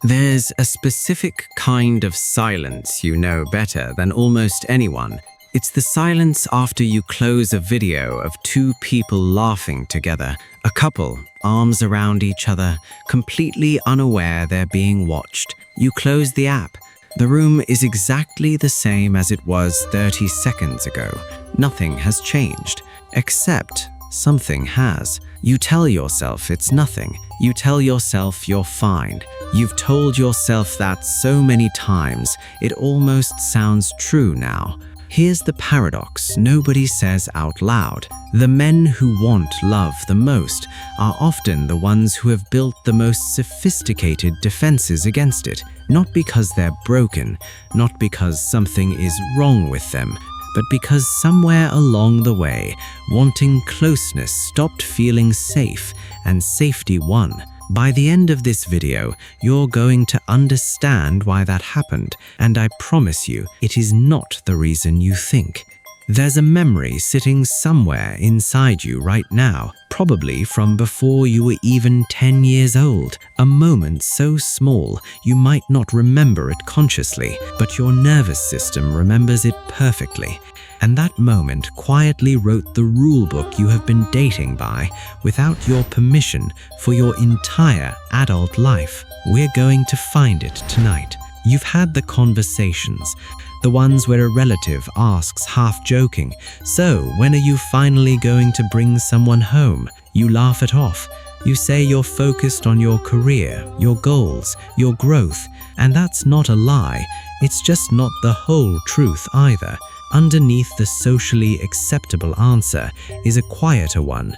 There's a specific kind of silence you know better than almost anyone. It's the silence after you close a video of two people laughing together, a couple, arms around each other, completely unaware they're being watched. You close the app. The room is exactly the same as it was 30 seconds ago. Nothing has changed, except something has. You tell yourself it's nothing. You tell yourself you're fine. You've told yourself that so many times, it almost sounds true now. Here's the paradox nobody says out loud. The men who want love the most are often the ones who have built the most sophisticated defenses against it. Not because they're broken, not because something is wrong with them, but because somewhere along the way, wanting closeness stopped feeling safe and safety won. By the end of this video, you're going to understand why that happened, and I promise you, it is not the reason you think. There's a memory sitting somewhere inside you right now, probably from before you were even 10 years old. A moment so small you might not remember it consciously, but your nervous system remembers it perfectly. And that moment quietly wrote the rulebook you have been dating by without your permission for your entire adult life. We're going to find it tonight. You've had the conversations, the ones where a relative asks half joking, "So, when are you finally going to bring someone home?" You laugh it off. You say you're focused on your career, your goals, your growth, and that's not a lie. It's just not the whole truth either. Underneath the socially acceptable answer is a quieter one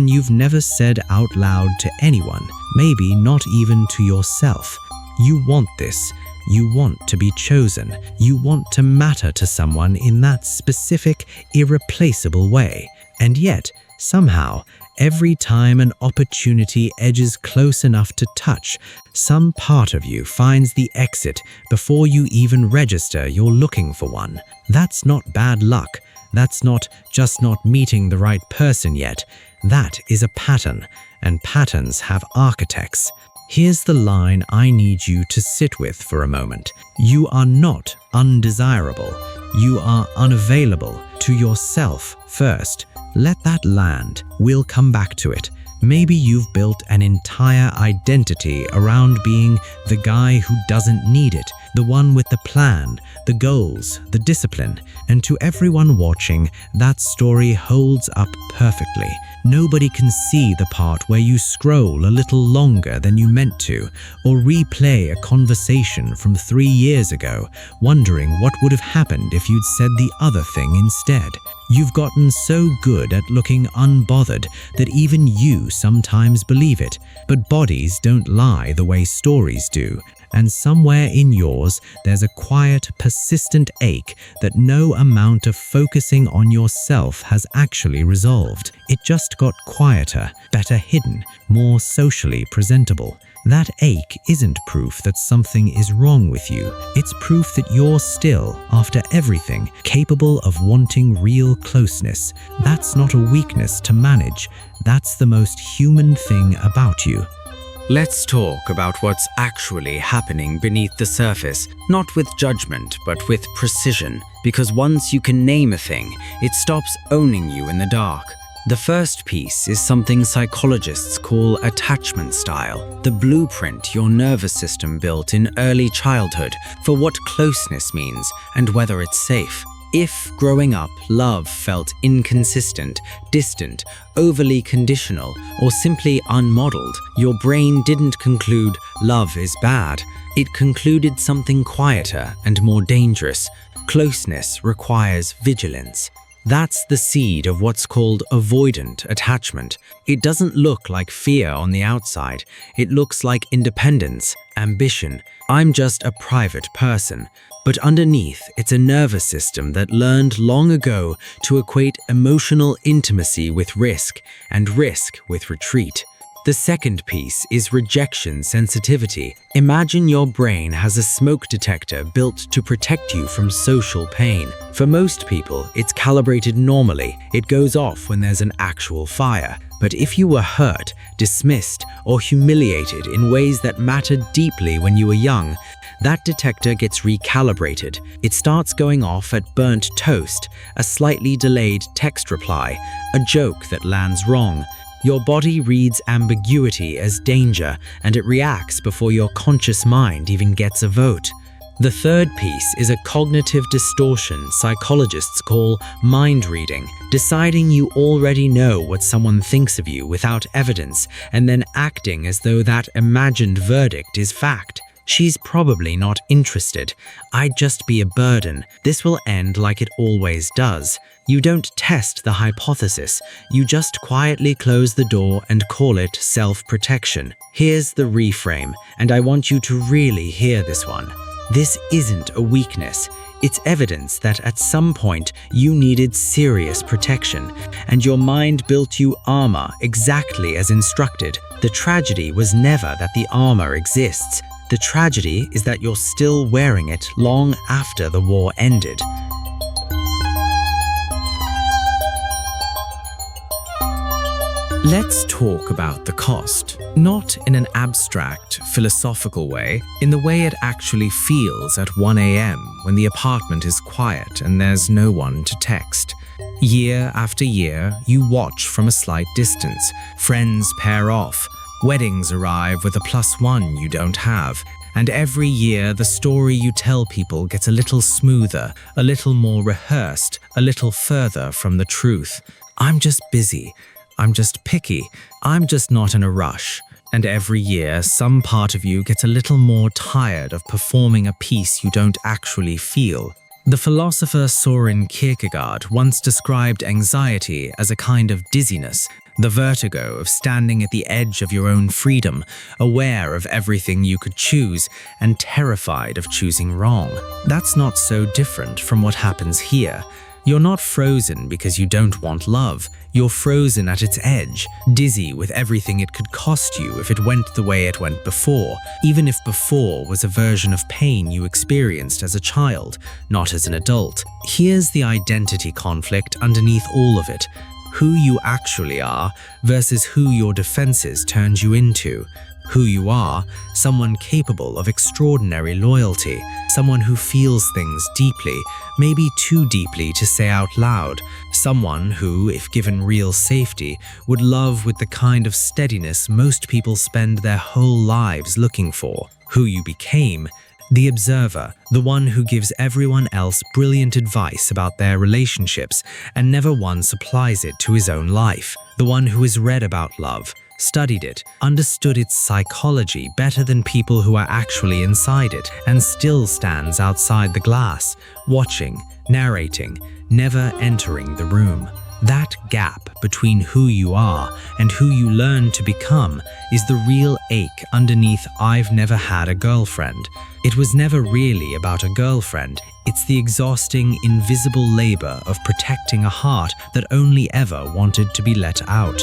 you've never said out loud to anyone, maybe not even to yourself. You want this. You want to be chosen. You want to matter to someone in that specific, irreplaceable way. And yet, somehow, every time an opportunity edges close enough to touch, some part of you finds the exit before you even register you're looking for one. That's not bad luck. That's not just not meeting the right person yet. That is a pattern, and patterns have architects. Here's the line I need you to sit with for a moment. You are not undesirable. You are unavailable to yourself first. Let that land. We'll come back to it. Maybe you've built an entire identity around being the guy who doesn't need it, the one with the plan, the goals, the discipline. And to everyone watching, that story holds up perfectly. Nobody can see the part where you scroll a little longer than you meant to, or replay a conversation from 3 years ago, wondering what would have happened if you'd said the other thing instead. You've gotten so good at looking unbothered that even you sometimes believe it. But bodies don't lie the way stories do. And somewhere in yours, there's a quiet, persistent ache that no amount of focusing on yourself has actually resolved. It just got quieter, better hidden, more socially presentable. That ache isn't proof that something is wrong with you. It's proof that you're still, after everything, capable of wanting real closeness. That's not a weakness to manage. That's the most human thing about you. Let's talk about what's actually happening beneath the surface, not with judgment, but with precision. Because once you can name a thing, it stops owning you in the dark. The first piece is something psychologists call attachment style, the blueprint your nervous system built in early childhood for what closeness means and whether it's safe. If growing up, love felt inconsistent, distant, overly conditional, or simply unmodeled, your brain didn't conclude love is bad. It concluded something quieter and more dangerous. Closeness requires vigilance. That's the seed of what's called avoidant attachment. It doesn't look like fear on the outside. It looks like independence, ambition. I'm just a private person. But underneath, it's a nervous system that learned long ago to equate emotional intimacy with risk and risk with retreat. The second piece is rejection sensitivity. Imagine your brain has a smoke detector built to protect you from social pain. For most people, it's calibrated normally. It goes off when there's an actual fire. But if you were hurt, dismissed, or humiliated in ways that mattered deeply when you were young, that detector gets recalibrated. It starts going off at burnt toast, a slightly delayed text reply, a joke that lands wrong. Your body reads ambiguity as danger, and it reacts before your conscious mind even gets a vote. The third piece is a cognitive distortion psychologists call mind reading, deciding you already know what someone thinks of you without evidence, and then acting as though that imagined verdict is fact. She's probably not interested. I'd just be a burden. This will end like it always does. You don't test the hypothesis. You just quietly close the door and call it self-protection. Here's the reframe, and I want you to really hear this one. This isn't a weakness. It's evidence that at some point you needed serious protection, and your mind built you armor exactly as instructed. The tragedy was never that the armor exists. The tragedy is that you're still wearing it long after the war ended. Let's talk about the cost, not in an abstract, philosophical way, in the way it actually feels at 1 a.m. when the apartment is quiet and there's no one to text. Year after year, you watch from a slight distance. Friends pair off. Weddings arrive with a +1 you don't have. And every year, the story you tell people gets a little smoother, a little more rehearsed, a little further from the truth. I'm just busy. I'm just picky. I'm just not in a rush. And every year, some part of you gets a little more tired of performing a piece you don't actually feel. The philosopher Soren Kierkegaard once described anxiety as a kind of dizziness, the vertigo of standing at the edge of your own freedom, aware of everything you could choose and terrified of choosing wrong. That's not so different from what happens here. You're not frozen because you don't want love. You're frozen at its edge, dizzy with everything it could cost you if it went the way it went before, even if before was a version of pain you experienced as a child, not as an adult. Here's the identity conflict underneath all of it. Who you actually are versus who your defenses turned you into. Who you are, someone capable of extraordinary loyalty, someone who feels things deeply, maybe too deeply to say out loud, someone who, if given real safety, would love with the kind of steadiness most people spend their whole lives looking for. Who you became, the observer, the one who gives everyone else brilliant advice about their relationships and never once applies it to his own life, the one who has read about love, studied it, understood its psychology better than people who are actually inside it, and still stands outside the glass, watching, narrating, never entering the room. That gap between who you are and who you learn to become is the real ache underneath "I've never had a girlfriend." It was never really about a girlfriend. It's the exhausting, invisible labor of protecting a heart that only ever wanted to be let out.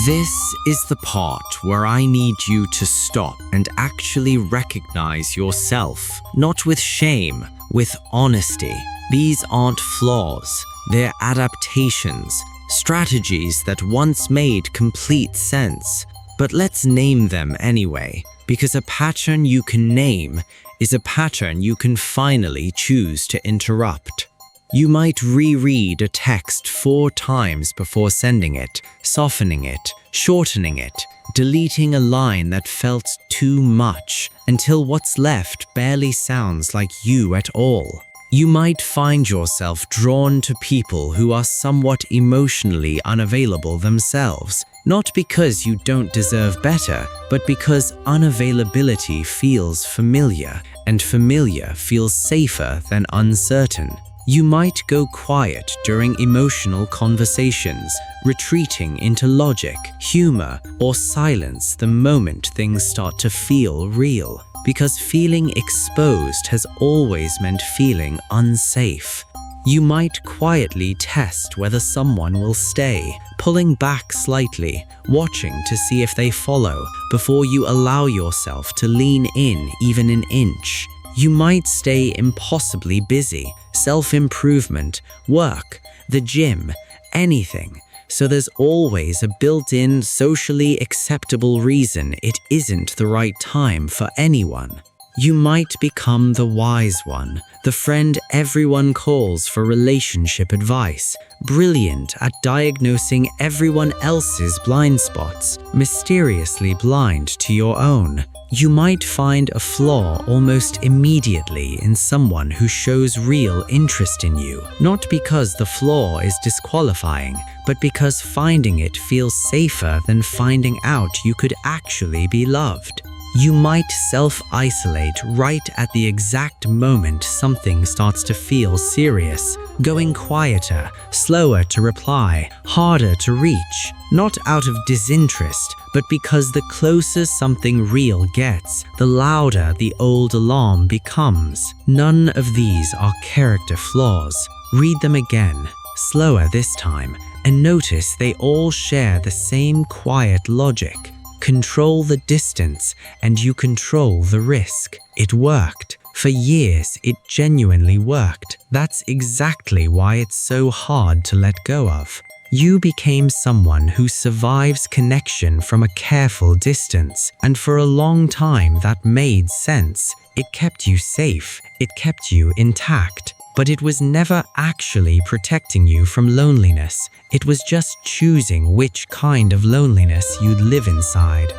This is the part where I need you to stop and actually recognize yourself, not with shame, with honesty. These aren't flaws, they're adaptations, strategies that once made complete sense. But let's name them anyway, because a pattern you can name is a pattern you can finally choose to interrupt. You might reread a text 4 times before sending it, softening it, shortening it, deleting a line that felt too much, until what's left barely sounds like you at all. You might find yourself drawn to people who are somewhat emotionally unavailable themselves, not because you don't deserve better, but because unavailability feels familiar, and familiar feels safer than uncertain. You might go quiet during emotional conversations, retreating into logic, humor, or silence the moment things start to feel real, because feeling exposed has always meant feeling unsafe. You might quietly test whether someone will stay, pulling back slightly, watching to see if they follow, before you allow yourself to lean in even an inch. You might stay impossibly busy, self-improvement, work, the gym, anything. So there's always a built-in, socially acceptable reason it isn't the right time for anyone. You might become the wise one, the friend everyone calls for relationship advice, brilliant at diagnosing everyone else's blind spots, mysteriously blind to your own. You might find a flaw almost immediately in someone who shows real interest in you, not because the flaw is disqualifying, but because finding it feels safer than finding out you could actually be loved. You might self-isolate right at the exact moment something starts to feel serious, going quieter, slower to reply, harder to reach, not out of disinterest, but because the closer something real gets, the louder the old alarm becomes. None of these are character flaws. Read them again, slower this time, and notice they all share the same quiet logic. Control the distance, and you control the risk. It worked. For years, it genuinely worked. That's exactly why it's so hard to let go of. You became someone who survives connection from a careful distance, and for a long time that made sense. It kept you safe. It kept you intact. But it was never actually protecting you from loneliness. It was just choosing which kind of loneliness you'd live inside.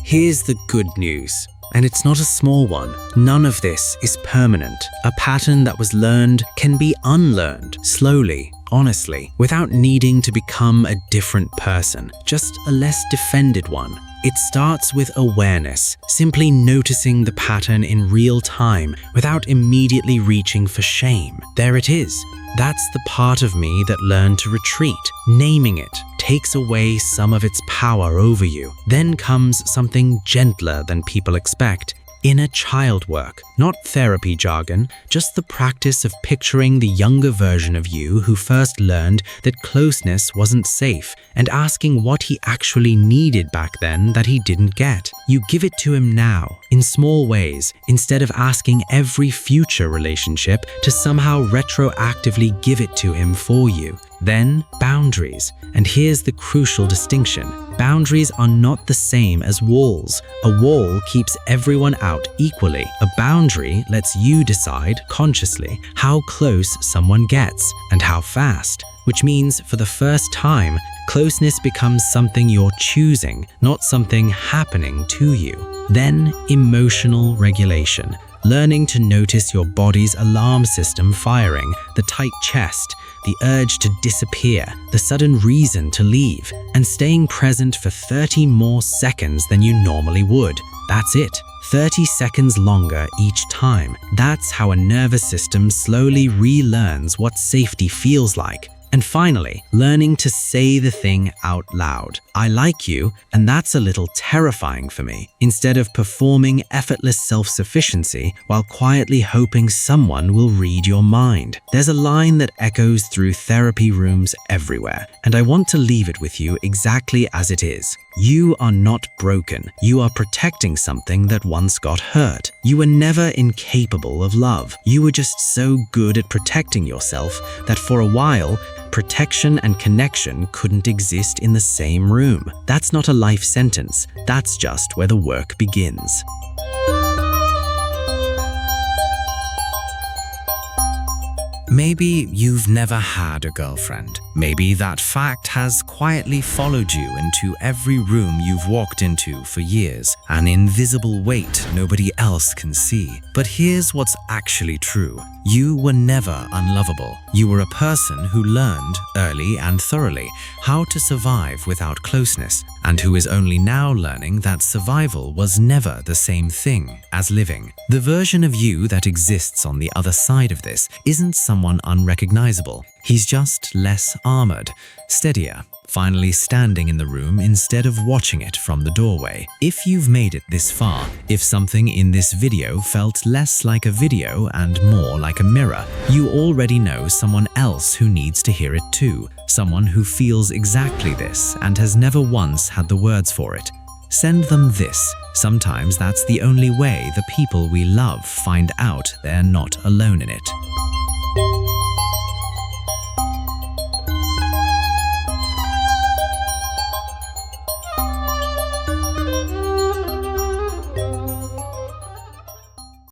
Here's the good news, and it's not a small one. None of this is permanent. A pattern that was learned can be unlearned slowly, honestly, without needing to become a different person, just a less defended one. It starts with awareness, simply noticing the pattern in real time without immediately reaching for shame. There it is. That's the part of me that learned to retreat. Naming it takes away some of its power over you. Then comes something gentler than people expect. Inner child work, not therapy jargon, just the practice of picturing the younger version of you who first learned that closeness wasn't safe and asking what he actually needed back then that he didn't get. You give it to him now, in small ways, instead of asking every future relationship to somehow retroactively give it to him for you. Then, boundaries. And here's the crucial distinction. Boundaries are not the same as walls. A wall keeps everyone out equally. A boundary lets you decide, consciously, how close someone gets and how fast. Which means, for the first time, closeness becomes something you're choosing, not something happening to you. Then, emotional regulation. Learning to notice your body's alarm system firing, the tight chest, the urge to disappear, the sudden reason to leave, and staying present for 30 more seconds than you normally would. That's it. 30 seconds longer each time. That's how a nervous system slowly relearns what safety feels like. And finally, learning to say the thing out loud. I like you, and that's a little terrifying for me. Instead of performing effortless self-sufficiency while quietly hoping someone will read your mind. There's a line that echoes through therapy rooms everywhere, and I want to leave it with you exactly as it is. You are not broken. You are protecting something that once got hurt. You were never incapable of love. You were just so good at protecting yourself that for a while, protection and connection couldn't exist in the same room. That's not a life sentence. That's just where the work begins. Maybe you've never had a girlfriend. Maybe that fact has quietly followed you into every room you've walked into for years, an invisible weight nobody else can see. But here's what's actually true. You were never unlovable. You were a person who learned, early and thoroughly, how to survive without closeness, and who is only now learning that survival was never the same thing as living. The version of you that exists on the other side of this isn't someone unrecognizable. He's just less armored, steadier, finally standing in the room instead of watching it from the doorway. If you've made it this far, if something in this video felt less like a video and more like a mirror, you already know someone else who needs to hear it too. Someone who feels exactly this and has never once had the words for it. Send them this. Sometimes that's the only way the people we love find out they're not alone in it.